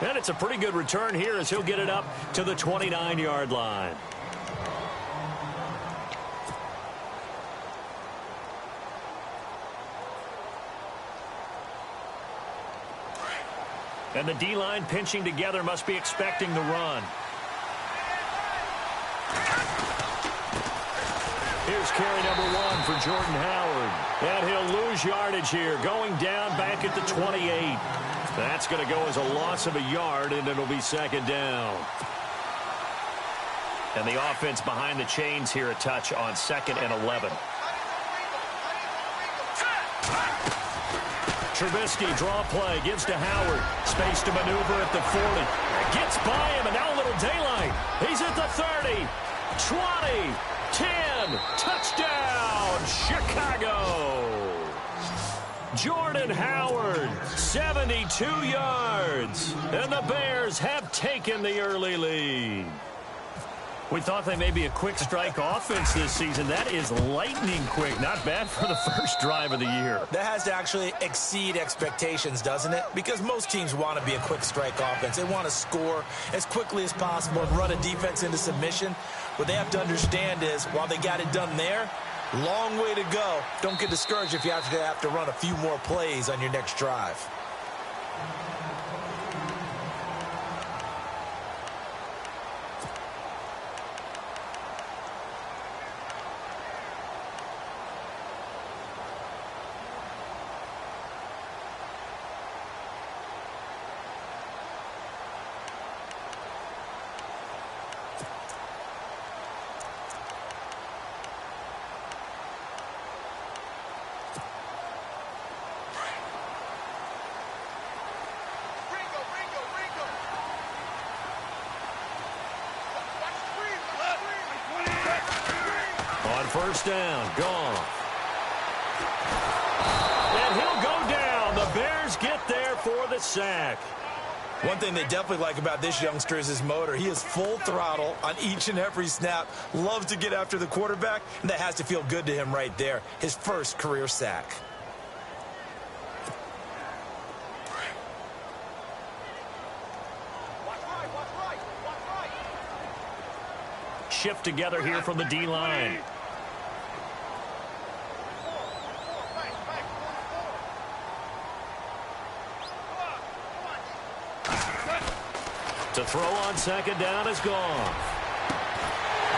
And it's a pretty good return here as he'll get it up to the 29-yard line. And the D-line pinching together must be expecting the run. Here's carry number 1 for Jordan Howard. And he'll lose yardage here, going down back at the 28. That's going to go as a loss of a yard, and it'll be second down. And the offense behind the chains here a touch on 2nd and 11. Trubisky, draw play, gives to Howard. Space to maneuver at the 40. Gets by him, and now a little daylight. He's at the 30, 20, 10. Touchdown, Chicago. Jordan Howard, 72 yards. And the Bears have taken the early lead. We thought they may be a quick strike offense this season. That is lightning quick. Not bad for the first drive of the year. That has to actually exceed expectations, doesn't it? Because most teams want to be a quick strike offense. They want to score as quickly as possible and run a defense into submission. What they have to understand is, while they got it done there, long way to go. Don't get discouraged if you have to run a few more plays on your next drive. First down, gone. And he'll go down. The Bears get there for the sack. One thing they definitely like about this youngster is his motor. He is full throttle on each and every snap. Loves to get after the quarterback, and that has to feel good to him right there. His first career sack. Shift together here from the D-line. To throw on second down is gone.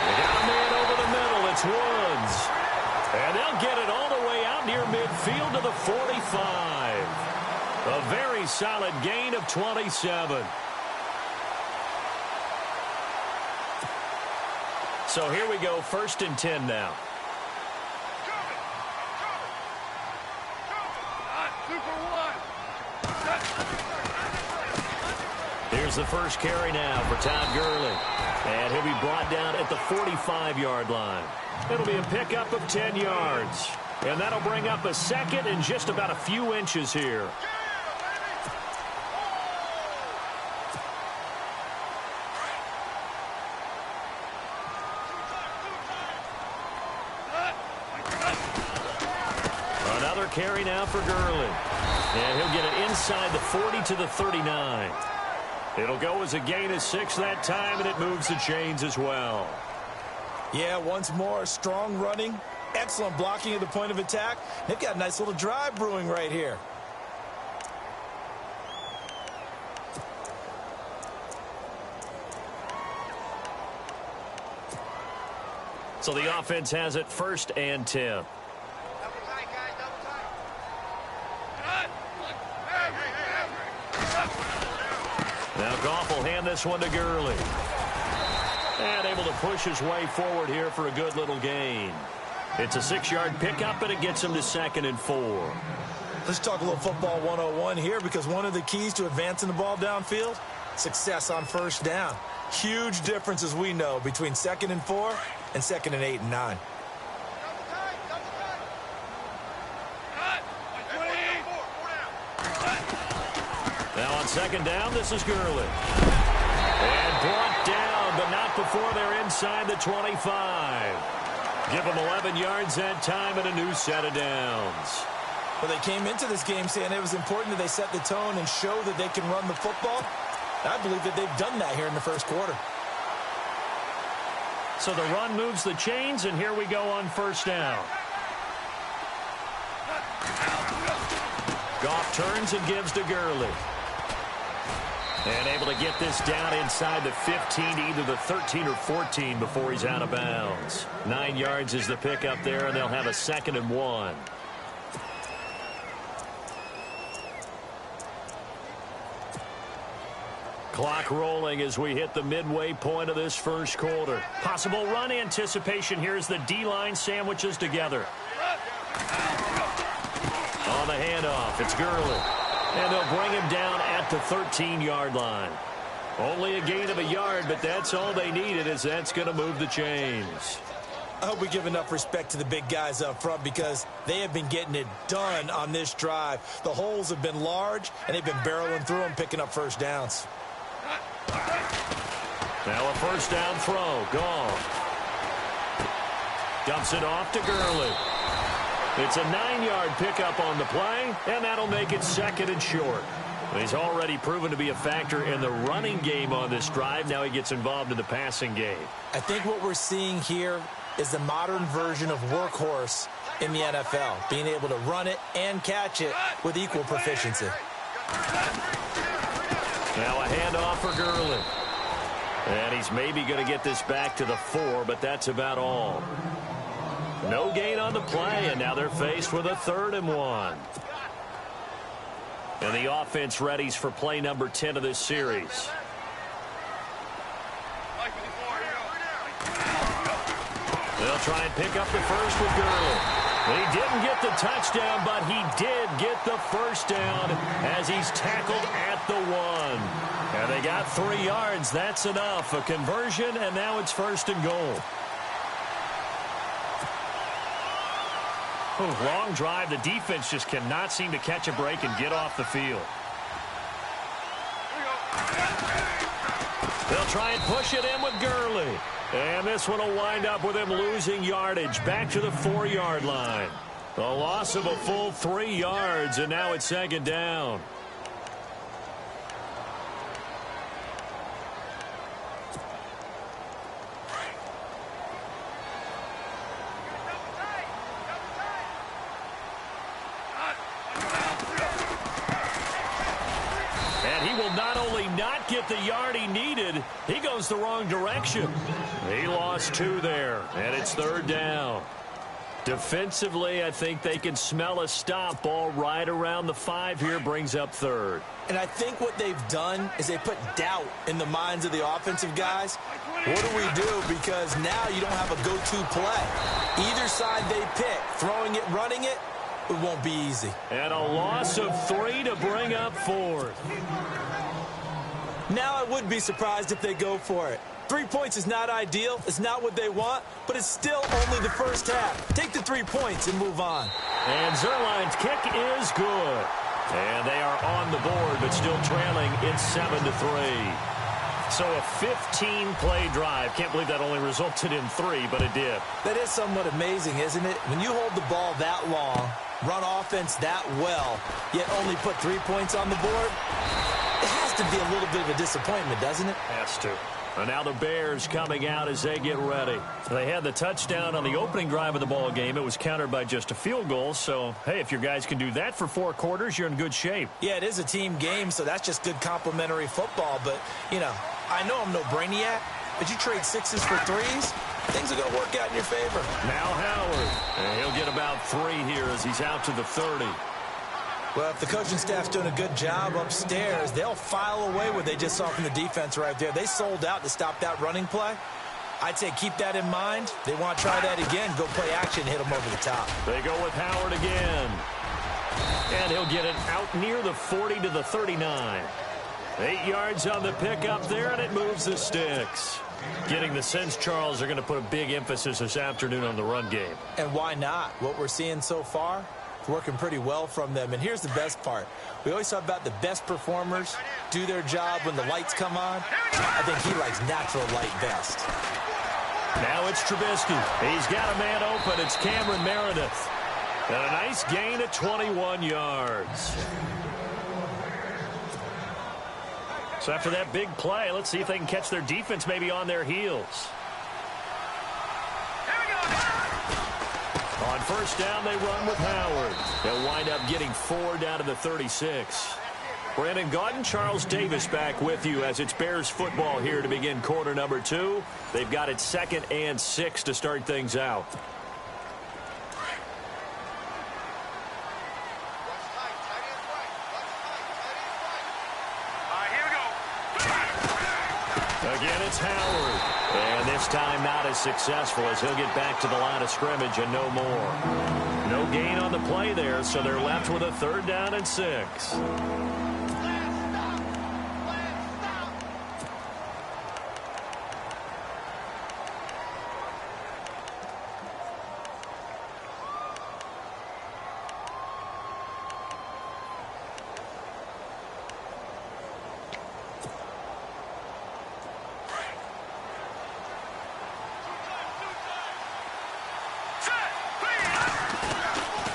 They got a man over the middle. It's Woods. And they'll get it all the way out near midfield to the 45. A very solid gain of 27. So here we go, 1st and 10 now. Here's the first carry now for Todd Gurley. And he'll be brought down at the 45-yard line. It'll be a pickup of 10 yards. And that'll bring up a second and just about a few inches here. Another carry now for Gurley. And he'll get it inside the 40 to the 39. It'll go as a gain of 6 that time, and it moves the chains as well. Yeah, once more, strong running, excellent blocking at the point of attack. They've got a nice little drive brewing right here. So the offense has it 1st and 10. Now Goff will hand this one to Gurley. And able to push his way forward here for a good little gain. It's a 6-yard pickup, and it gets him to 2nd and 4. Let's talk a little football 101 here, because one of the keys to advancing the ball downfield, success on first down. Huge difference, as we know, between 2nd and 4 and 2nd and 8 and 9. Now on 2nd down, this is Gurley. And brought down, but not before they're inside the 25. Give them 11 yards that time and a new set of downs. Well, they came into this game saying it was important that they set the tone and show that they can run the football. I believe that they've done that here in the first quarter. So the run moves the chains, and here we go on first down. Goff turns and gives to Gurley. And able to get this down inside the 15, either the 13 or 14 before he's out of bounds. 9 yards is the pickup there, and they'll have a 2nd and 1. Clock rolling as we hit the midway point of this first quarter. Possible run anticipation here as the D-line sandwiches together. On the handoff, it's Gurley. And they'll bring him down at the 13-yard line. Only a gain of a yard, but that's all they needed, as that's going to move the chains. I hope we give enough respect to the big guys up front because they have been getting it done on this drive. The holes have been large, and they've been barreling through them, picking up first downs. Now a first down throw. Goff dumps it off to Gurley. It's a 9-yard pickup on the play, and that'll make it 2nd and short. He's already proven to be a factor in the running game on this drive. Now he gets involved in the passing game. I think what we're seeing here is the modern version of workhorse in the NFL, being able to run it and catch it with equal proficiency. Now a handoff for Gurley. And he's maybe going to get this back to the 4, but that's about all. No gain on the play, and now they're faced with a 3rd and 1. And the offense readies for play number 10 of this series. They'll try and pick up the first with Gurley. He didn't get the touchdown, but he did get the first down as he's tackled at the 1. And they got 3 yards. That's enough. A conversion, and now it's 1st and goal. Long drive. The defense just cannot seem to catch a break and get off the field. They'll try and push it in with Gurley. And this one will wind up with him losing yardage back to the 4-yard line. A loss of a full 3 yards, and now it's 2nd down. Not get the yard he needed. He goes the wrong direction. He lost 2 there, and it's 3rd down. Defensively, I think they can smell a stop. Ball right around the 5 here, brings up 3rd. And I think what they've done is they put doubt in the minds of the offensive guys. What do we do? Because now you don't have a go-to play. Either side they pick, throwing it, running it, it won't be easy. And a loss of 3 to bring up 4th. Now I would be surprised if they go for it. 3 points is not ideal. It's not what they want, but it's still only the first half. Take the 3 points and move on. And Zerline's kick is good. And they are on the board, but still trailing. It's 7-3. So a 15-play drive. Can't believe that only resulted in 3, but it did. That is somewhat amazing, isn't it? When you hold the ball that long, run offense that well, yet only put 3 points on the board, it has to be a little bit of a disappointment, doesn't it? Has to. And now the Bears coming out as they get ready. They had the touchdown on the opening drive of the ball game. It was countered by just a field goal. So, hey, if your guys can do that for 4 quarters, you're in good shape. Yeah, it is a team game, so that's just good complimentary football. But, you know, I know I'm no brainiac, but you trade 6s for 3s, things are going to work out in your favor. Now Howard. And he'll get about 3 here as he's out to the 30. Well, if the coaching staff's doing a good job upstairs, they'll file away what they just saw from the defense right there. They sold out to stop that running play. I'd say keep that in mind. They want to try that again, go play action, hit them over the top. They go with Howard again. And he'll get it out near the 40 to the 39. 8 yards on the pickup there, and it moves the sticks. Getting the sense, Charles, they're going to put a big emphasis this afternoon on the run game. And why not? What we're seeing so far, working pretty well from them. And here's the best part. We always talk about the best performers do their job when the lights come on. I think he likes natural light best. Now it's Trubisky. He's got a man open. It's Cameron Meredith. And a nice gain at 21 yards. So after that big play, let's see if they can catch their defense maybe on their heels. On first down, they run with Howard. They'll wind up getting 4 down to the 36. Brandon Gaudin, Charles Davis back with you as it's Bears football here to begin quarter number 2. They've got it 2nd and 6 to start things out. Again, it's Howard. And this time not as successful as he'll get back to the line of scrimmage and no more. No gain on the play there, so they're left with a 3rd down and 6.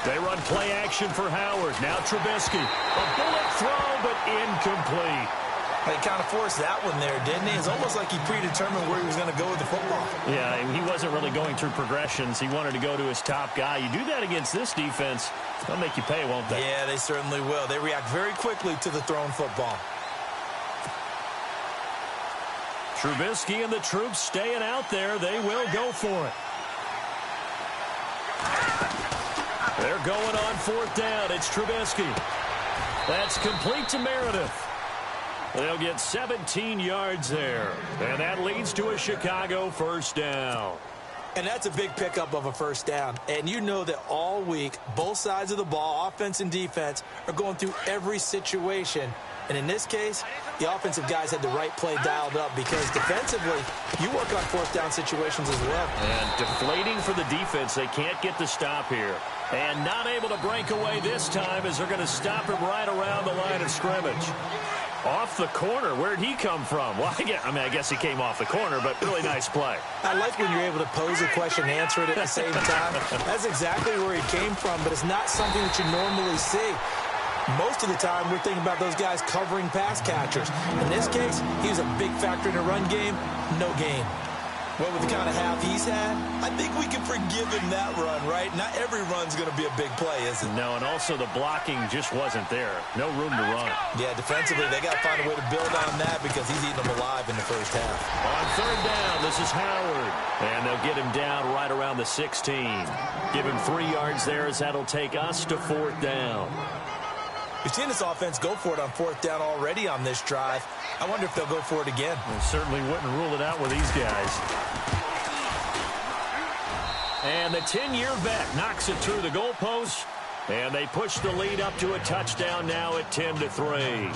They run play action for Howard. Now Trubisky. A bullet throw, but incomplete. He kind of forced that one there, didn't he? It's almost like he predetermined where he was going to go with the football. Yeah, he wasn't really going through progressions. He wanted to go to his top guy. You do that against this defense, they'll make you pay, won't they? Yeah, they certainly will. They react very quickly to the thrown football. Trubisky and the troops staying out there. They will go for it. They're going on 4th down. It's Trubisky. That's complete to Meredith. They'll get 17 yards there. And that leads to a Chicago 1st down. And that's a big pickup of a 1st down. And you know that all week, both sides of the ball, offense and defense, are going through every situation. And in this case, the offensive guys had the right play dialed up because defensively, you work on 4th down situations as well. And deflating for the defense. They can't get the stop here. And not able to break away this time as they're going to stop him right around the line of scrimmage. Off the corner. Where'd he come from? Well, I guess he came off the corner, but really nice play. I like when you're able to pose a question and answer it at the same time. That's exactly where he came from, but it's not something that you normally see. Most of the time, we're thinking about those guys covering pass catchers. In this case, he was a big factor in the run game. No gain. Well, with the kind of half he's had, I think we can forgive him that run, right? Not every run's going to be a big play, is it? No, and also the blocking just wasn't there. No room to run. Yeah, defensively, they got to find a way to build on that because he's eating them alive in the 1st half. On 3rd down, this is Howard. And they'll get him down right around the 16. Give him 3 yards there as that'll take us to 4th down. We've seen this offense go for it on 4th down already on this drive. I wonder if they'll go for it again. Well, certainly wouldn't rule it out with these guys. And the 10-year vet knocks it through the goalpost. And they push the lead up to a touchdown now at 10-3.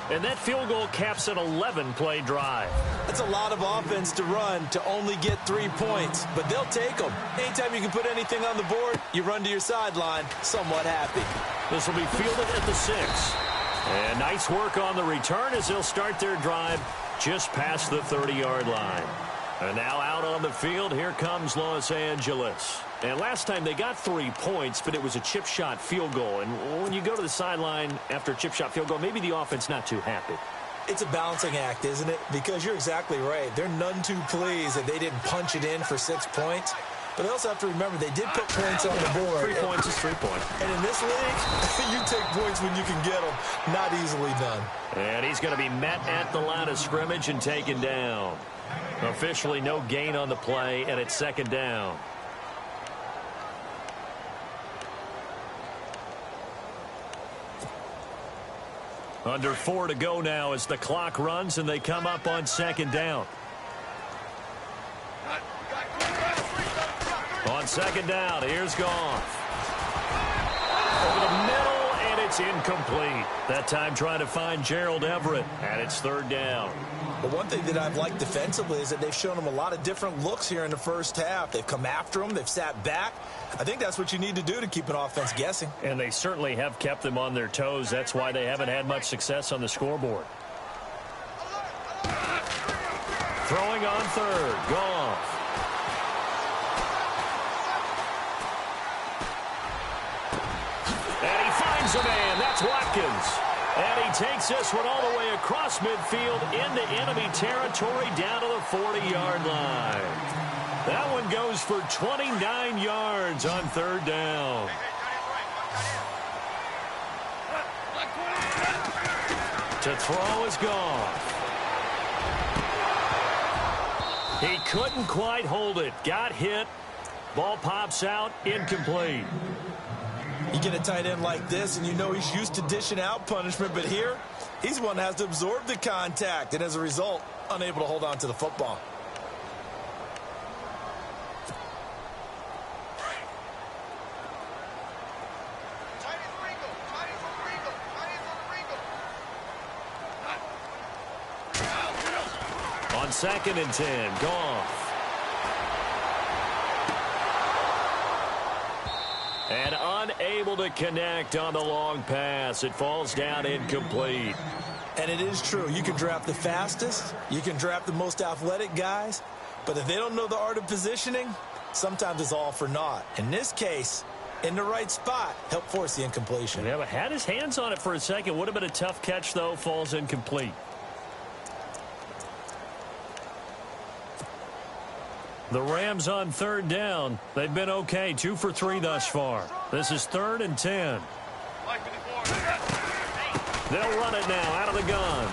And that field goal caps an 11-play drive. That's a lot of offense to run to only get 3 points, but they'll take them. Anytime you can put anything on the board, you run to your sideline somewhat happy. This will be fielded at the 6. And nice work on the return as they'll start their drive just past the 30-yard line. And now out on the field, here comes Los Angeles. And last time they got 3 points, but it was a chip shot field goal. And when you go to the sideline after a chip shot field goal, maybe the offense not too happy. It's a balancing act, isn't it? Because you're exactly right. They're none too pleased that they didn't punch it in for 6 points. But they also have to remember they did put points on the board. 3 points is 3 points. And in this league, you take points when you can get them. Not easily done. And he's going to be met at the line of scrimmage and taken down. Officially no gain on the play, and it's 2nd down. Under 4 to go now as the clock runs, and they come up on 2nd down. On 2nd down, here's Goff. Over the middle, and it's incomplete. That time trying to find Gerald Everett, and it's 3rd down. But one thing that I've liked defensively is that they've shown them a lot of different looks here in the 1st half. They've come after them. They've sat back. I think that's what you need to do to keep an offense guessing. And they certainly have kept them on their toes. That's why they haven't had much success on the scoreboard. Throwing on 3rd, Goff. And he finds a man. That's Watkins. And he takes this one all the way across midfield into enemy territory down to the 40-yard line. That one goes for 29 yards on third down. To throw is gone. He couldn't quite hold it. Got hit. Ball pops out. Incomplete. You get a tight end like this, and you know he's used to dishing out punishment, but here, he's one that has to absorb the contact, and as a result, unable to hold on to the football. On 2nd and 10, Goff. And unable to connect on the long pass. It falls down incomplete. And it is true. You can draft the fastest. You can draft the most athletic guys. But if they don't know the art of positioning, sometimes it's all for naught. In this case, in the right spot, help force the incompletion. Yeah, but had his hands on it for a second. Would have been a tough catch, though. Falls incomplete. The Rams on third down. They've been okay. 2 for 3 thus far. This is 3rd and 10. They'll run it now out of the gun.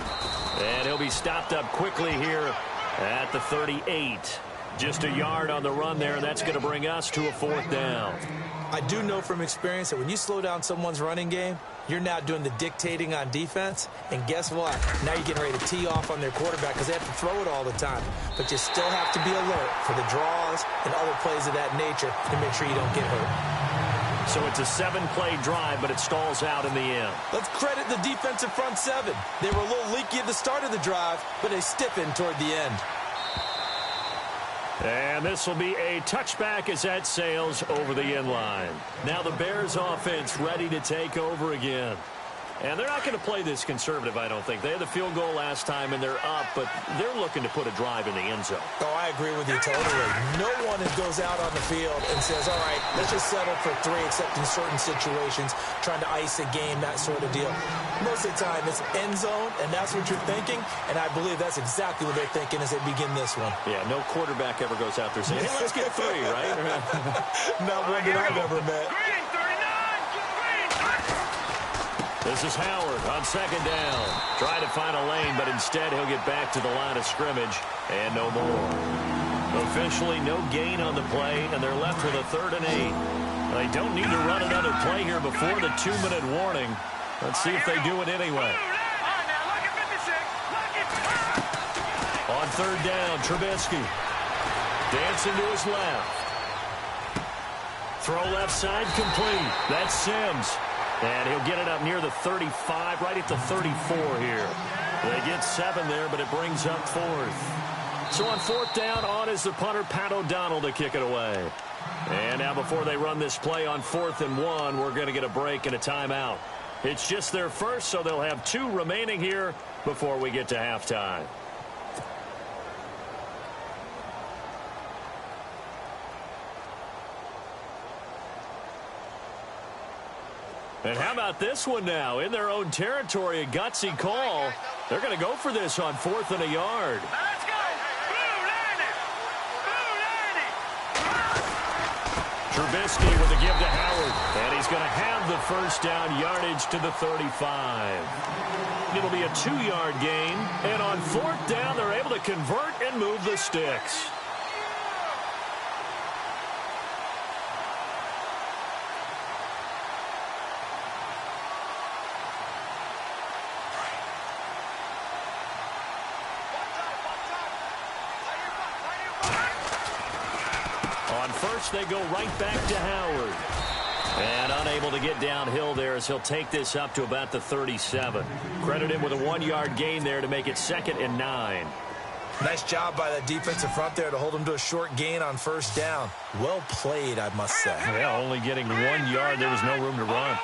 And he'll be stopped up quickly here at the 38. Just a yard on the run there. That's going to bring us to a 4th down. I do know from experience that when you slow down someone's running game, you're now doing the dictating on defense. And guess what? Now you're getting ready to tee off on their quarterback because they have to throw it all the time. But you still have to be alert for the draws and other plays of that nature to make sure you don't get hurt. So it's a 7-play drive, but it stalls out in the end. Let's credit the defensive front 7. They were a little leaky at the start of the drive, but they stiffened toward the end. And this will be a touchback as that sails over the end line. Now the Bears offense ready to take over again. And they're not going to play this conservative, I don't think. They had the field goal last time, and they're up, but they're looking to put a drive in the end zone. Oh, I agree with you totally. No one goes out on the field and says, all right, let's just settle for 3, except in certain situations, trying to ice a game, that sort of deal. Most of the time, it's end zone, and that's what you're thinking, and I believe that's exactly what they're thinking as they begin this one. Yeah, no quarterback ever goes out there saying, hey, let's get 3, right? Not one that I've ever met. This is Howard on 2nd down. Trying to find a lane, but instead he'll get back to the line of scrimmage and no more. Officially no gain on the play, and they're left with a 3rd and 8. They don't need to run another play here before the 2-minute warning. Let's see if they do it anyway. On 3rd down, Trubisky. Dancing to his left. Throw left side complete. That's Sims. And he'll get it up near the 35, right at the 34 here. They get 7 there, but it brings up 4th. So on 4th down, on is the punter, Pat O'Donnell, to kick it away. And now before they run this play on 4th and 1, we're going to get a break and a timeout. It's just their first, so they'll have 2 remaining here before we get to halftime. And how about this one now? In their own territory, a gutsy call. They're going to go for this on 4th and a yard. Let's go. Trubisky with a give to Howard. And he's going to have the first down yardage to the 35. It'll be a 2-yard gain. And on 4th down, they're able to convert and move the sticks. First, they go right back to Howard. And unable to get downhill there as he'll take this up to about the 37. Credit him with a 1-yard gain there to make it 2nd and 9. Nice job by that defensive front there to hold him to a short gain on 1st down. Well played, I must say. Yeah, only getting 1 yard. There was no room to run.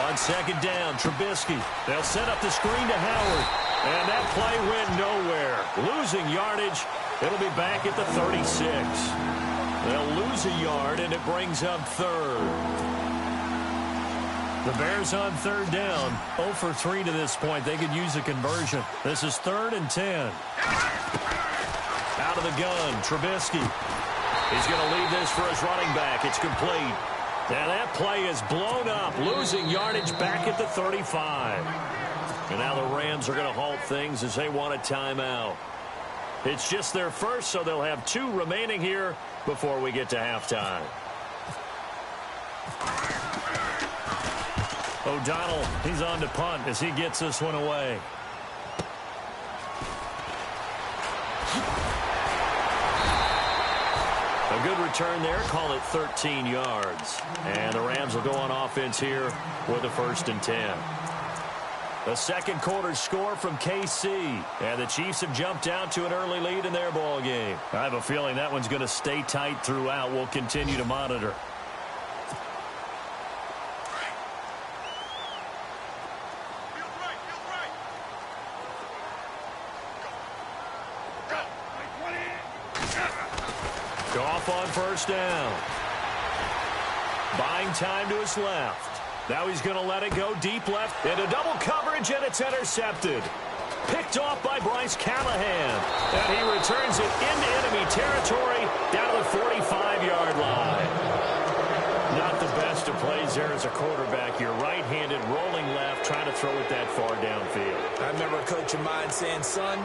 On 2nd down, Trubisky. They'll set up the screen to Howard. And that play went nowhere. Losing yardage. It'll be back at the 36. They'll lose a yard, and it brings up 3rd. The Bears on third down. 0 for 3 to this point. They could use a conversion. This is 3rd and 10. Out of the gun, Trubisky. He's going to leave this for his running back. It's complete. And that play is blown up, losing yardage back at the 35. And now the Rams are going to halt things as they want a timeout. It's just their first, so they'll have 2 remaining here before we get to halftime. O'Donnell, he's on to punt as he gets this one away. A good return there, call it 13 yards. And the Rams will go on offense here with a 1st and 10. A second quarter score from KC. And the Chiefs have jumped out to an early lead in their ball game. I have a feeling that one's going to stay tight throughout. We'll continue to monitor. Goff on 1st down. Buying time to his left. Now he's going to let it go deep left into double coverage, and it's intercepted. Picked off by Bryce Callahan. And he returns it into enemy territory down to the 45-yard line. Not the best of plays there as a quarterback. You're right-handed, rolling left, trying to throw it that far downfield. I remember a coach of mine saying, son,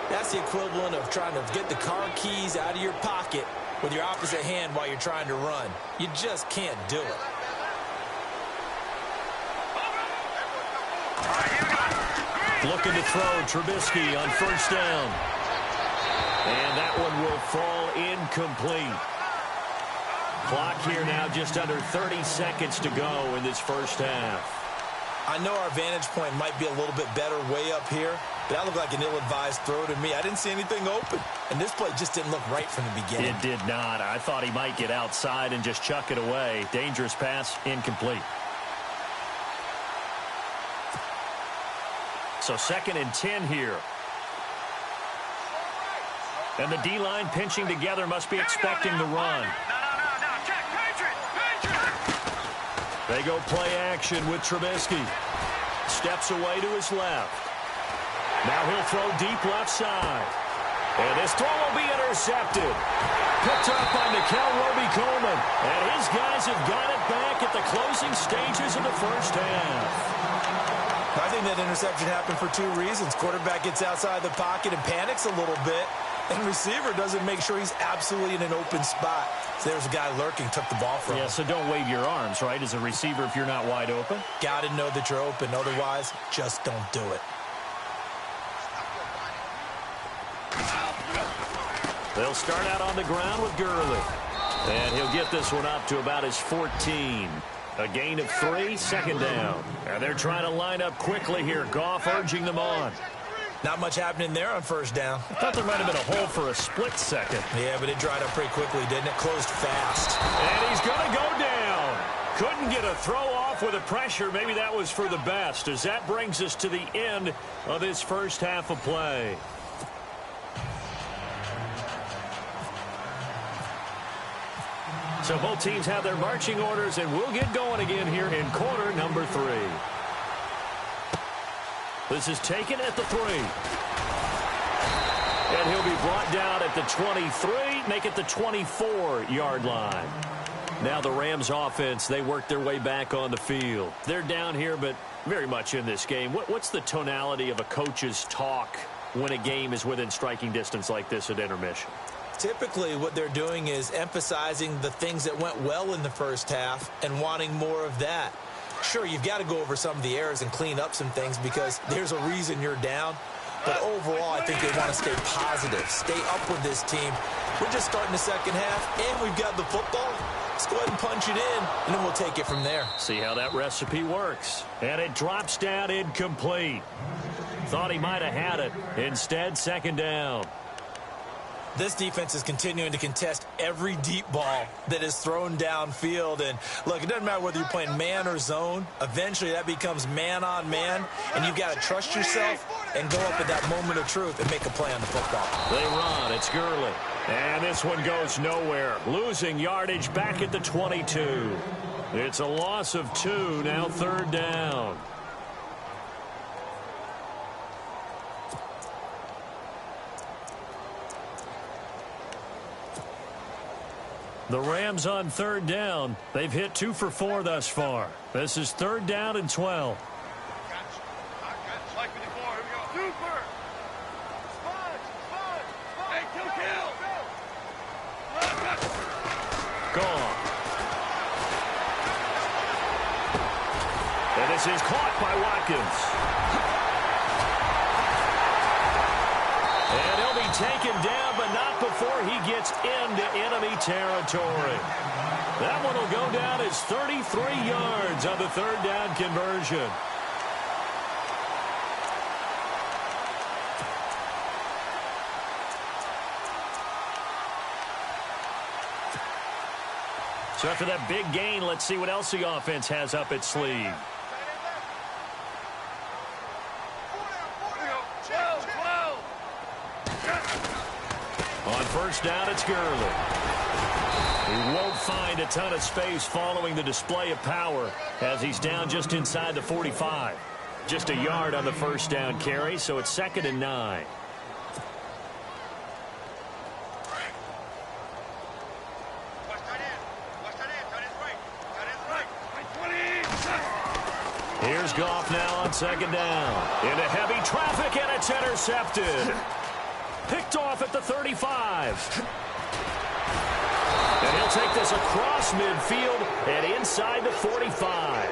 that's the equivalent of trying to get the car keys out of your pocket with your opposite hand while you're trying to run. You just can't do it. Looking to throw, Trubisky on 1st down. And that one will fall incomplete. Clock here now just under 30 seconds to go in this first half. I know our vantage point might be a little bit better way up here, but that looked like an ill-advised throw to me. I didn't see anything open, and this play just didn't look right from the beginning. It did not. I thought he might get outside and just chuck it away. Dangerous pass, incomplete. So 2nd and 10 here. And the D-line pinching together, must be expecting the run. They go play action with Trubisky. Steps away to his left. Now he'll throw deep left side. And this throw will be intercepted. Picked up by Nikel Roby-Coleman. And his guys have got it back at the closing stages of the first half. I think that interception happened for 2 reasons. Quarterback gets outside the pocket and panics a little bit. And receiver doesn't make sure he's absolutely in an open spot. So there's a guy lurking, took the ball from him. Yeah, so don't wave your arms, right, as a receiver if you're not wide open. Got to know that you're open. Otherwise, just don't do it. They'll start out on the ground with Gurley. And he'll get this one up to about his 14. A gain of 3, 2nd down. And they're trying to line up quickly here. Goff urging them on. Not much happening there on 1st down. I thought there might have been a hole for a split second. Yeah, but it dried up pretty quickly, didn't it? Closed fast. And he's going to go down. Couldn't get a throw off with the pressure. Maybe that was for the best, as that brings us to the end of this first half of play. So both teams have their marching orders, and we'll get going again here in quarter number 3. This is taken at the 3. And he'll be brought down at the 23, make it the 24-yard line. Now the Rams offense, they work their way back on the field. They're down here, but very much in this game. What's the tonality of a coach's talk when a game is within striking distance like this at intermission? Typically, what they're doing is emphasizing the things that went well in the first half and wanting more of that. Sure, you've got to go over some of the errors and clean up some things because there's a reason you're down. But overall, I think they want to stay positive, stay up with this team. We're just starting the second half, and we've got the football. Let's go ahead and punch it in, and then we'll take it from there. See how that recipe works. And it drops down incomplete. Thought he might have had it. Instead, 2nd down. This defense is continuing to contest every deep ball that is thrown downfield. And, look, it doesn't matter whether you're playing man or zone. Eventually, that becomes man-on-man, and you've got to trust yourself and go up at that moment of truth and make a play on the football. They run. It's And this one goes nowhere. Losing yardage back at the 22. It's a loss of 2, now 3rd down. The Rams on 3rd down. They've hit 2 for 4 thus far. This is 3rd down and 12. Gone. And this is caught by Watkins. And he'll be taken down, but not before he gets into enemy territory. That one will go down as 33 yards on the 3rd down conversion. So after that big gain, let's see what else the offense has up its sleeve. On 1st down, it's Gurley. He won't find a ton of space following the display of power as he's down just inside the 45. Just a yard on the 1st down carry, so it's 2nd and 9. Here's Goff now on 2nd down. Into heavy traffic, and it's intercepted. Picked off at the 35. And he'll take this across midfield and inside the 45.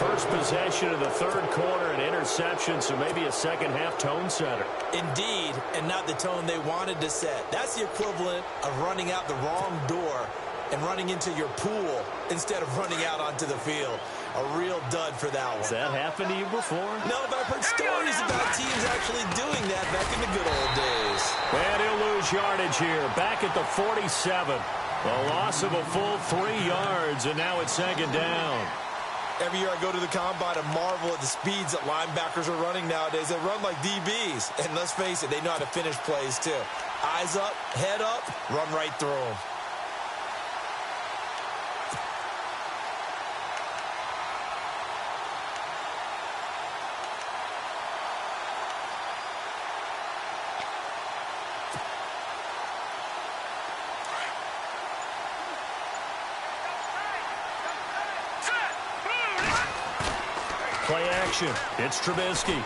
First possession of the 3rd quarter, an interception, so maybe a second-half tone setter. Indeed, and not the tone they wanted to set. That's the equivalent of running out the wrong door and running into your pool instead of running out onto the field. A real dud for that one. Has that happened to you before? No, but I've heard stories about teams actually doing that back in the good old days. And he'll lose yardage here. Back at the 47. A loss of a full 3 yards, and now it's 2nd down. Every year I go to the combine and marvel at the speeds that linebackers are running nowadays. They run like DBs. And let's face it, they know how to finish plays too. Eyes up, head up, run right through them. Play action. It's Trubisky.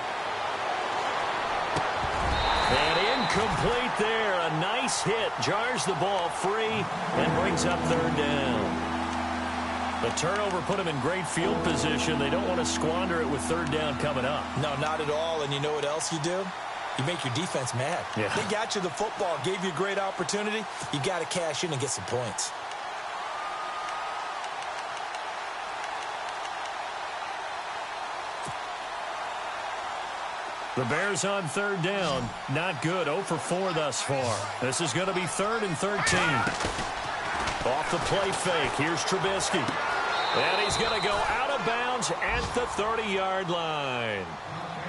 And incomplete there. A nice hit. Jars the ball free and brings up 3rd down. The turnover put them in great field position. They don't want to squander it with 3rd down coming up. No, not at all. And you know what else you do? You make your defense mad. Yeah. They got you the football, gave you a great opportunity. You got to cash in and get some points. The Bears on 3rd down. Not good. 0 for 4 thus far. This is going to be 3rd and 13. Off the play fake. Here's Trubisky. And he's going to go out of bounds at the 30-yard line.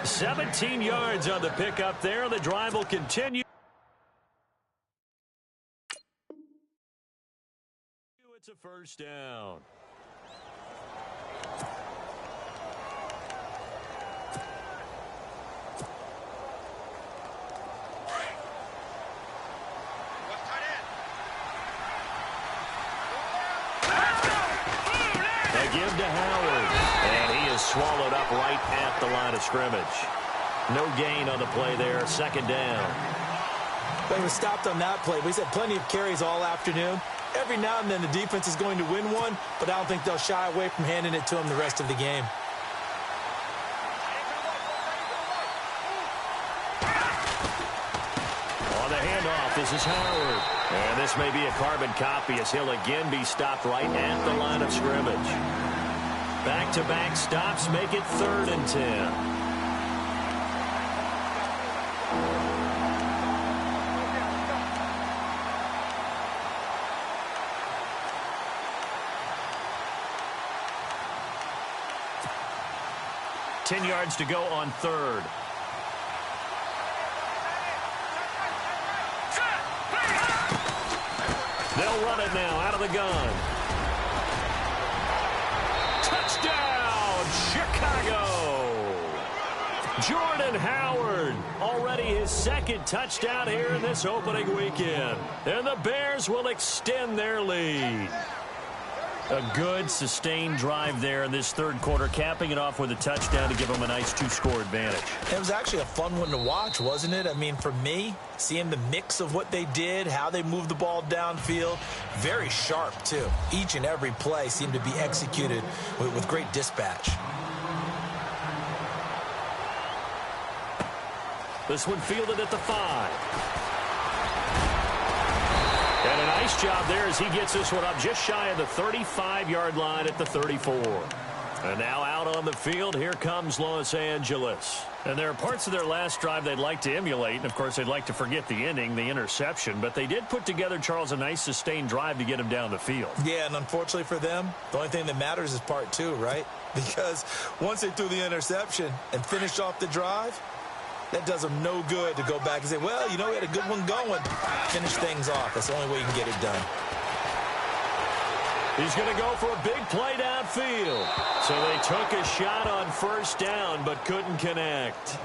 17 yards on the pickup there. The drive will continue. It's a 1st down. Give to Howard, and he is swallowed up right at the line of scrimmage. No gain on the play there, 2nd down. They were stopped on that play. We've had plenty of carries all afternoon. Every now and then the defense is going to win one, but I don't think they'll shy away from handing it to them the rest of the game. On the handoff, this is Howard. And this may be a carbon copy as he'll again be stopped right at the line of scrimmage. Back-to-back stops make it 3rd and 10. Ten yards to go on 3rd. They'll run it now out of the gun. Jordan Howard, already his second touchdown here in this opening weekend. And the Bears will extend their lead. A good, sustained drive there in this third quarter, capping it off with a touchdown to give them a nice two-score advantage. It was actually a fun one to watch, wasn't it? I mean, for me, seeing the mix of what they did, how they moved the ball downfield, very sharp, too. Each and every play seemed to be executed with great dispatch. This one fielded at the 5. And a nice job there as he gets this one up just shy of the 35-yard line at the 34. And now out on the field, here comes Los Angeles. And there are parts of their last drive they'd like to emulate. And, of course, they'd like to forget the ending, the interception. But they did put together, Charles, a nice sustained drive to get him down the field. Yeah, and unfortunately for them, the only thing that matters is part 2, right? Because once they threw the interception and finished off the drive, that does them no good to go back and say, well, you know, we had a good one going. Finish things off. That's the only way you can get it done. He's going to go for a big play downfield. So they took a shot on first down but couldn't connect.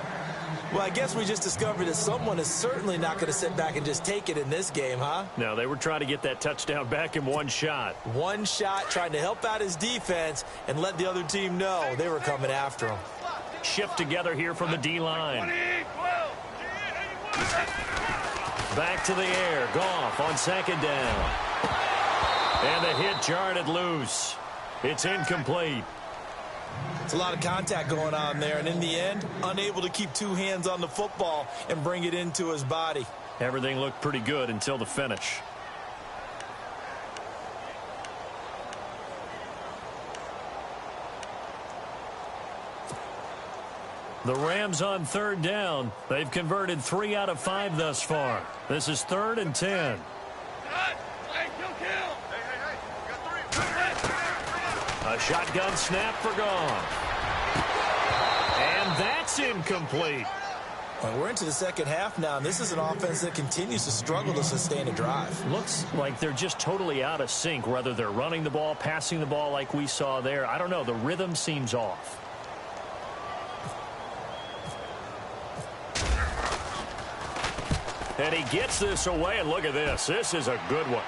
Well, I guess we just discovered that someone is certainly not going to sit back and just take it in this game, huh? No, they were trying to get that touchdown back in one shot. One shot, trying to help out his defense and let the other team know they were coming after him. Shift together here from the D-line. Back to the air. Goff on second down. And the hit jarred loose. It's incomplete. It's a lot of contact going on there, and in the end, unable to keep two hands on the football and bring it into his body. Everything looked pretty good until the finish. The Rams on third down. They've converted 3 out of 5 thus far. This is 3rd and 10. A shotgun snap for Goff. And that's incomplete. Well, we're into the second half now, and this is an offense that continues to struggle to sustain a drive. Looks like they're just totally out of sync, whether they're running the ball, passing the ball like we saw there. I don't know. The rhythm seems off. And he gets this away, and look at this. This is a good one.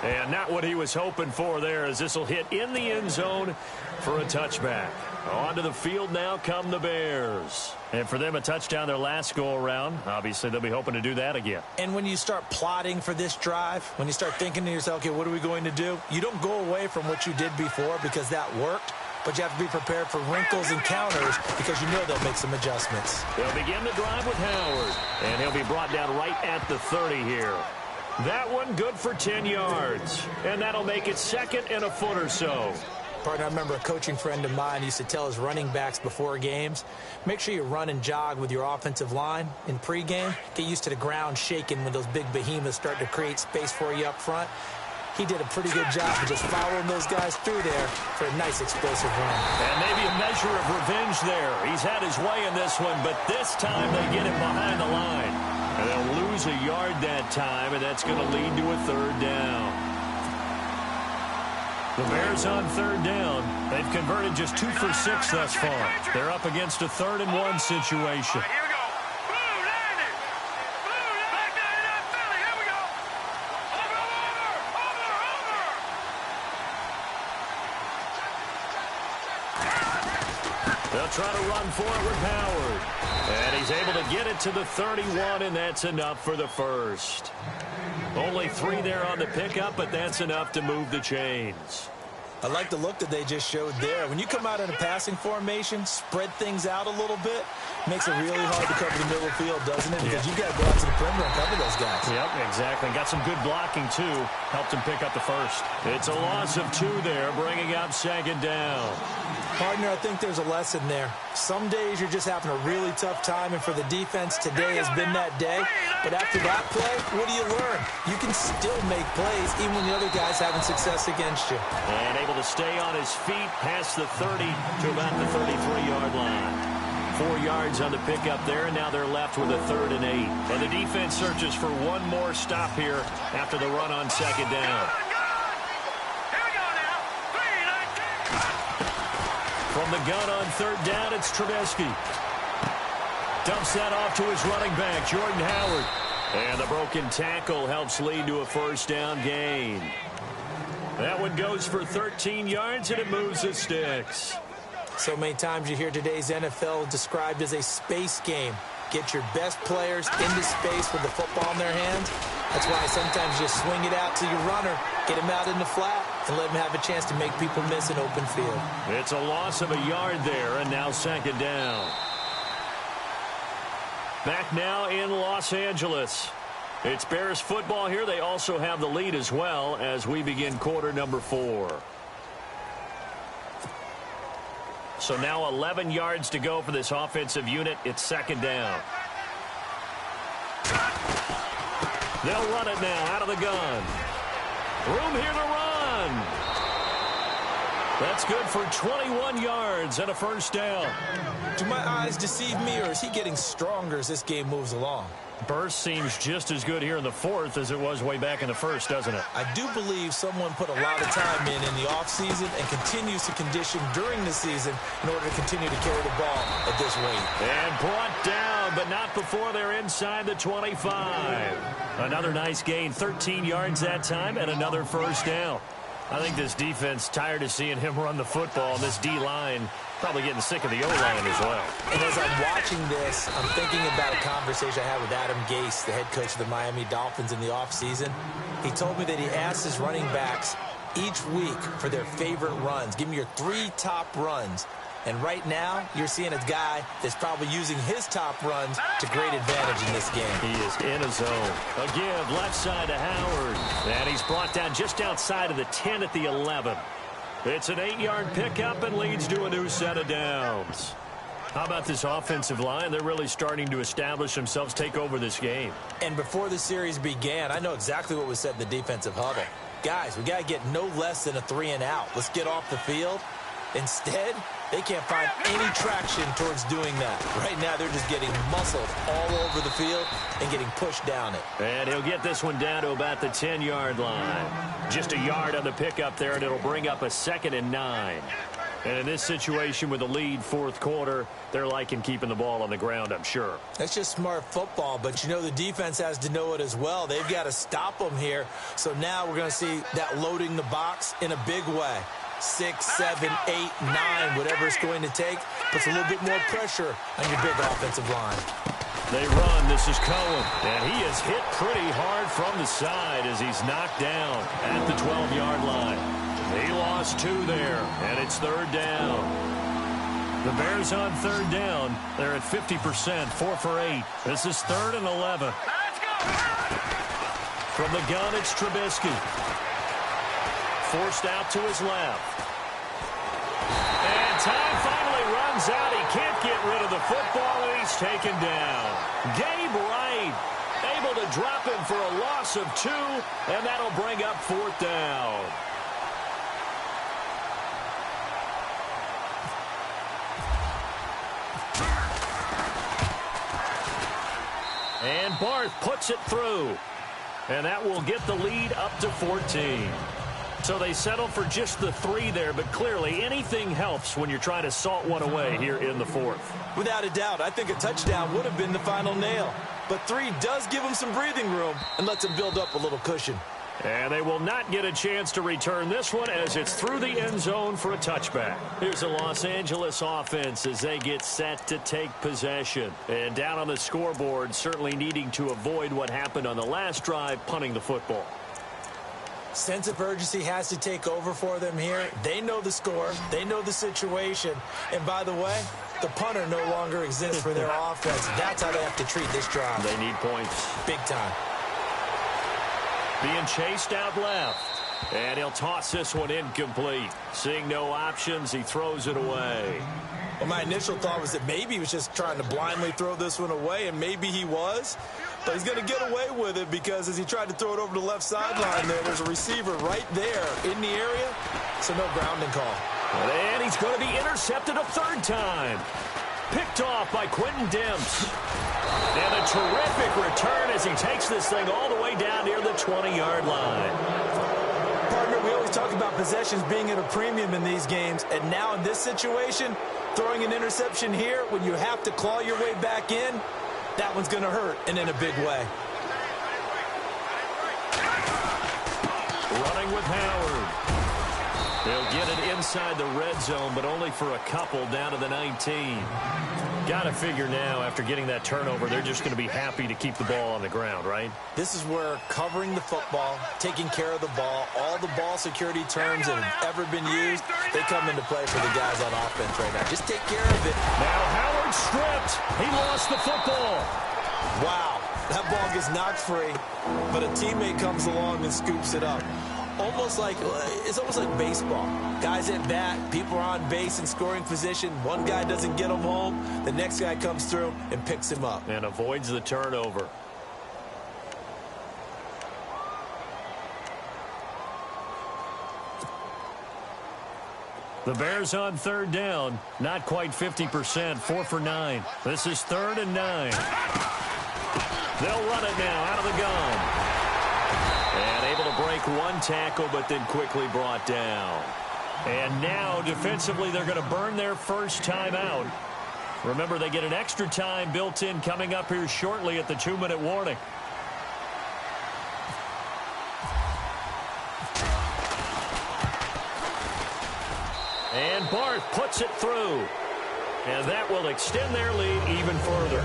And not what he was hoping for there, as this will hit in the end zone for a touchback. Onto the field now come the Bears. And for them, a touchdown their last go-around. Obviously, they'll be hoping to do that again. And when you start plotting for this drive, when you start thinking to yourself, okay, what are we going to do? You don't go away from what you did before because that worked. But you have to be prepared for wrinkles and counters because you know they'll make some adjustments. They'll begin the drive with Howard. And he'll be brought down right at the 30 here. That one good for 10 yards. And that'll make it 2nd and a foot or so. Partner, I remember a coaching friend of mine used to tell his running backs before games, make sure you run and jog with your offensive line in pregame. Get used to the ground shaking when those big behemoths start to create space for you up front. He did a pretty good job of just following those guys through there for a nice explosive run. And maybe a measure of revenge there. He's had his way in this one, but this time they get him behind the line. And they'll lose a yard that time, and that's going to lead to a 3rd down. The Bears on 3rd down. They've converted just 2 for 6 thus far. They're up against a 3rd and 1 situation. They'll try to run forward Howard. And he's able to get it to the 31, and that's enough for the first. Only 3 there on the pickup, but that's enough to move the chains. I like the look that they just showed there. When you come out in a passing formation, spread things out a little bit, makes it really hard to cover the middle field, doesn't it? Because you've got to go out to the perimeter and cover those guys. Yep, exactly. Got some good blocking, too. Helped him pick up the first. It's a loss of 2 there, bringing up 2nd down. Partner, I think there's a lesson there. Some days you're just having a really tough time, and for the defense, today has been that day. But after that play, what do you learn? You can still make plays even when the other guy's having success against you. And able to stay on his feet past the 30 to about the 33-yard line. 4 yards on the pickup there, and now they're left with a 3rd and 8. And the defense searches for one more stop here after the run on 2nd down. From the gun on third down, it's Trubisky. Dumps that off to his running back, Jordan Howard. And the broken tackle helps lead to a first down gain. That one goes for 13 yards, and it moves the sticks. So many times you hear today's NFL described as a space game. Get your best players into space with the football in their hands. That's why sometimes you swing it out to your runner, get him out in the flat, and let him have a chance to make people miss an open field. It's a loss of a yard there, and now second down. Back now in Los Angeles. It's Bears football here. They also have the lead as well as we begin quarter number 4. So now 11 yards to go for this offensive unit. It's second down. They'll run it now out of the gun. Room here to run. That's good for 21 yards and a first down. Do my eyes deceive me, or is he getting stronger as this game moves along? Burst seems just as good here in the fourth as it was way back in the first, doesn't it? I do believe someone put a lot of time in the offseason and continues to condition during the season in order to continue to carry the ball at this rate. And brought down, but not before they're inside the 25. Another nice gain, 13 yards that time, and another first down. I think this defense tired of seeing him run the football. This D-line probably getting sick of the O-line as well. And as I'm watching this, I'm thinking about a conversation I had with Adam Gase, the head coach of the Miami Dolphins in the offseason. He told me that he asked his running backs each week for their favorite runs. Give me your 3 top runs. And right now, you're seeing a guy that's probably using his top runs to great advantage in this game. He is in a zone. A give left side to Howard. And he's brought down just outside of the 10 at the 11. It's an 8-yard pickup and leads to a new set of downs. How about this offensive line? They're really starting to establish themselves, take over this game. And before the series began, I know exactly what was said in the defensive huddle. Guys, we got to get no less than a 3 and out. Let's get off the field. Instead, they can't find any traction towards doing that. Right now, they're just getting muscled all over the field and getting pushed down it. And he'll get this one down to about the 10-yard line. Just a yard on the pickup there, and it'll bring up a 2nd and 9. And in this situation with the lead fourth quarter, they're liking keeping the ball on the ground, I'm sure. That's just smart football, but you know the defense has to know it as well. They've got to stop them here. So now we're going to see that loading the box in a big way. 6, 7, 8, 9, whatever it's going to take, puts a little bit more pressure on your big offensive line. They run. This is Cohen, and he is hit pretty hard from the side as he's knocked down at the 12-yard line. He lost 2 there, and it's third down. The Bears on third down. They're at 50%, 4 for 8. This is 3rd and 11. From the gun, it's Trubisky. Forced out to his left. And time finally runs out. He can't get rid of the football, and he's taken down. Gabe Wright able to drop him for a loss of 2, and that'll bring up 4th down. And Barth puts it through. And that will get the lead up to 14. So they settle for just the 3 there, but clearly anything helps when you're trying to salt one away here in the fourth. Without a doubt, I think a touchdown would have been the final nail. But 3 does give them some breathing room and lets them build up a little cushion. And they will not get a chance to return this one as it's through the end zone for a touchback. Here's the Los Angeles offense as they get set to take possession. And down on the scoreboard, certainly needing to avoid what happened on the last drive, punting the football. Sense of urgency has to take over for them here. They know the score. They know the situation. And by the way, the punter no longer exists for their offense. That's how they have to treat this drive. They need points. Big time. Being chased out left. And he'll toss this one incomplete. Seeing no options, he throws it away. Well, my initial thought was that maybe he was just trying to blindly throw this one away, and maybe he was. But he's going to get away with it because as he tried to throw it over the left sideline there's a receiver right there in the area, so no grounding call. And he's going to be intercepted a 3rd time. Picked off by Quentin Demps. And a terrific return as he takes this thing all the way down near the 20-yard line. Partner, we always Talk about possessions being at a premium in these games, and now in this situation, throwing an interception here when you have to claw your way back in, that one's going to hurt, and in a big way. Running with Howard. They'll get it inside the red zone, but only for a couple down to the 19. Got to figure now, after getting that turnover, they're just going to be happy to keep the ball on the ground, right? This is where covering the football, taking care of the ball, all the ball security terms that have ever been used, they come into play for the guys on offense right now. Just take care of it. Now Howard stripped. He lost the football. Wow, that ball gets knocked free, but a teammate comes along and scoops it up. It's almost like baseball. Guys at bat, people are on base in scoring position. One guy doesn't get him home. The next guy comes through and picks him up. And avoids the turnover. The Bears on third down. Not quite 50%. 4 for 9. This is 3rd and 9. They'll run it now out of the gun. And able to break one tackle, but then quickly brought down. And now, defensively, they're going to burn their first time out. Remember, they get an extra time built in coming up here shortly at the 2-minute warning. And Barth puts it through. And that will extend their lead even further.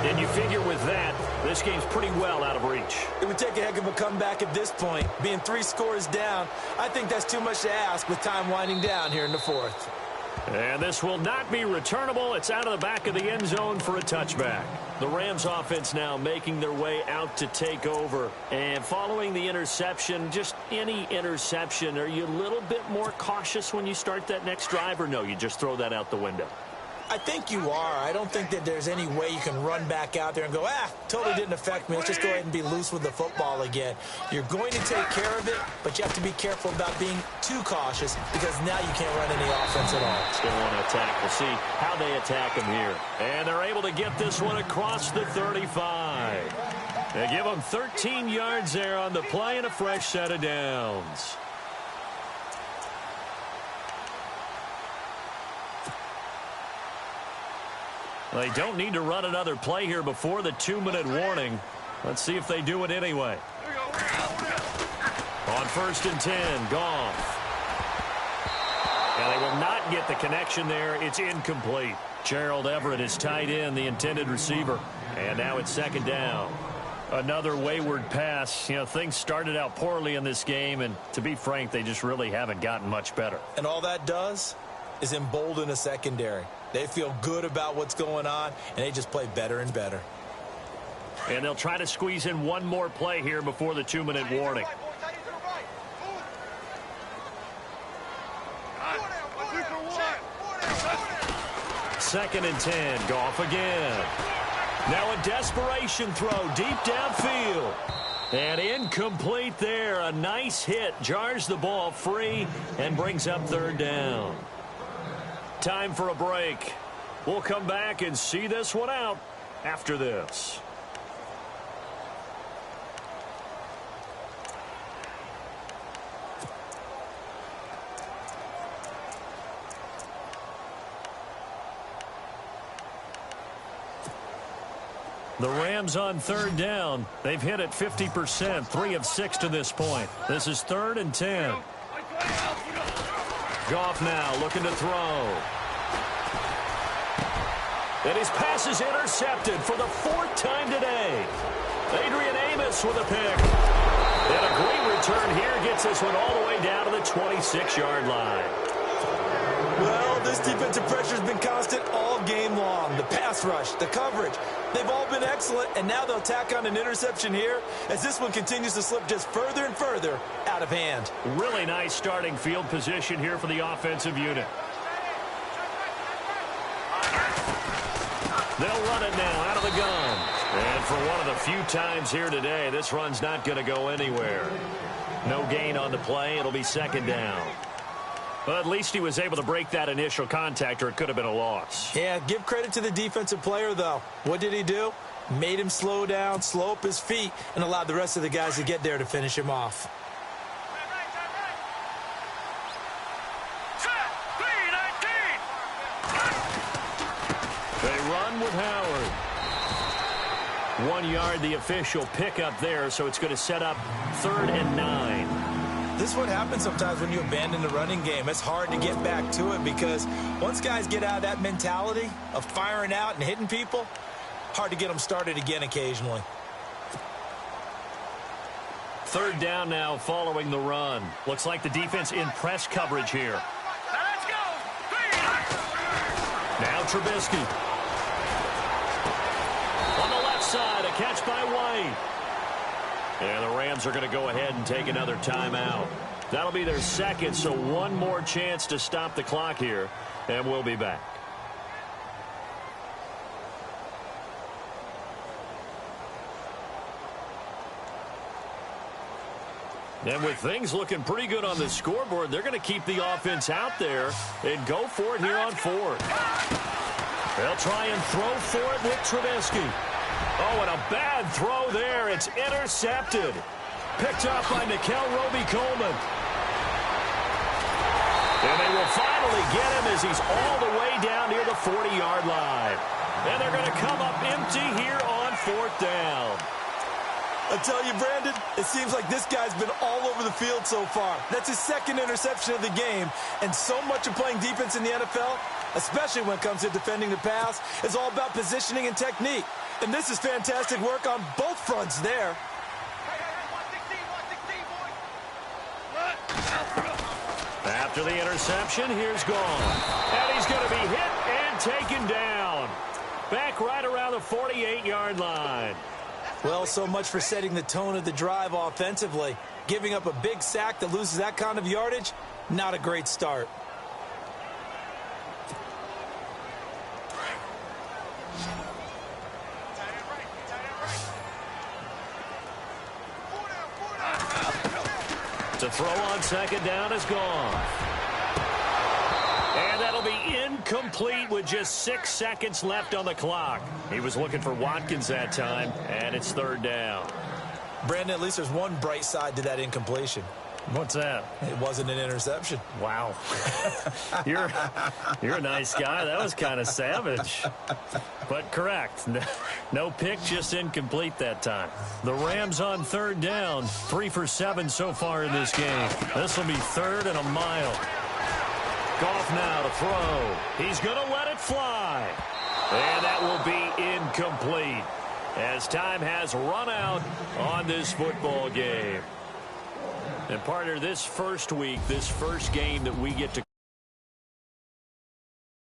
And you figure with that, this game's pretty well out of reach. It would take a heck of a comeback at this point. Being 3 scores down, I think that's too much to ask with time winding down here in the 4th. And this will not be returnable. It's out of the back of the end zone for a touchback. The Rams offense now making their way out to take over. And following the interception, just any interception, are you a little bit more cautious when you start that next drive, or no, you just throw that out the window? I think you are. I don't think that there's any way you can run back out there and go, totally didn't affect me. Let's just go ahead and be loose with the football again. You're going to take care of it, but you have to be careful about being too cautious because now you can't run any offense at all. Still want to attack. We'll see how they attack them here. And they're able to get this one across the 35. They give them 13 yards there on the play and a fresh set of downs. They don't need to run another play here before the 2-minute warning. Let's see if they do it anyway. On 1st and 10, Goff. And they will not get the connection there. It's incomplete. Gerald Everett is tied in, the intended receiver. And now it's 2nd down. Another wayward pass. You know, things started out poorly in this game, and to be frank, they just really haven't gotten much better. And all that does is embolden a secondary. They feel good about what's going on, and they just play better and better. And they'll try to squeeze in one more play here before the 2-minute warning. Second and 10, Goff again. Now a desperation throw deep downfield. And incomplete there. A nice hit. Jars the ball free and brings up 3rd down. Time for a break. We'll come back and see this one out after this. The Rams on 3rd down. They've hit it 50%, 3 of 6 to this point. This is 3rd and 10. Goff now looking to throw. And his pass is intercepted for the 4th time today. Adrian Amos with a pick. And a great return here gets this one all the way down to the 26-yard line. Well, this defensive pressure has been constant all game long. The pass rush, the coverage, they've all been excellent, and now they'll tack on an interception here as this one continues to slip just further and further out of hand. Really nice starting field position here for the offensive unit. They'll run it now out of the gun. And for one of the few times here today, this run's not going to go anywhere. No gain on the play. It'll be 2nd down. Well, at least he was able to break that initial contact, or it could have been a loss. Yeah, give credit to the defensive player, though. What did he do? Made him slow down, slow up his feet, and allowed the rest of the guys to get there to finish him off. They run with Howard. 1 yard, the official pickup there, so it's going to set up 3rd and 9. This is what happens sometimes when you abandon the running game. It's hard to get back to it because once guys get out of that mentality of firing out and hitting people, hard to get them started again occasionally. 3rd down now following the run. Looks like the defense in press coverage here. Now let's go. Now Trubisky. On the left side, a catch by White. And the Rams are going to go ahead and take another timeout. That'll be their second, so one more chance to stop the clock here, and we'll be back. And with things looking pretty good on the scoreboard, they're going to keep the offense out there and go for it here on 4th. They'll try and throw for it with Trubisky. Oh, and a bad throw there. It's intercepted. Picked up by Nikel Roby-Coleman. And they will finally get him as he's all the way down near the 40-yard line. And they're going to come up empty here on 4th down. I tell you, Brandon, it seems like this guy's been all over the field so far. That's his 2nd interception of the game. And so much of playing defense in the NFL, especially when it comes to defending the pass, is all about positioning and technique. And this is fantastic work on both fronts there. After the interception, here's gone. And he's going to be hit and taken down. Back right around the 48-yard line. Well, so much for setting the tone of the drive offensively. Giving up a big sack that loses that kind of yardage, not a great start. To throw on 2nd down is gone. And that'll be incomplete with just 6 seconds left on the clock. He was looking for Watkins that time, and it's 3rd down. Brandon, at least there's one bright side to that incompletion. What's that? It wasn't an interception. Wow. You're a nice guy. That was kind of savage. But correct. No pick, just incomplete that time. The Rams on 3rd down. 3 for 7 so far in this game. This will be 3rd and a mile. Goff now to throw. He's going to let it fly. And that will be incomplete as time has run out on this football game. And partner, this first week, this first game that we get to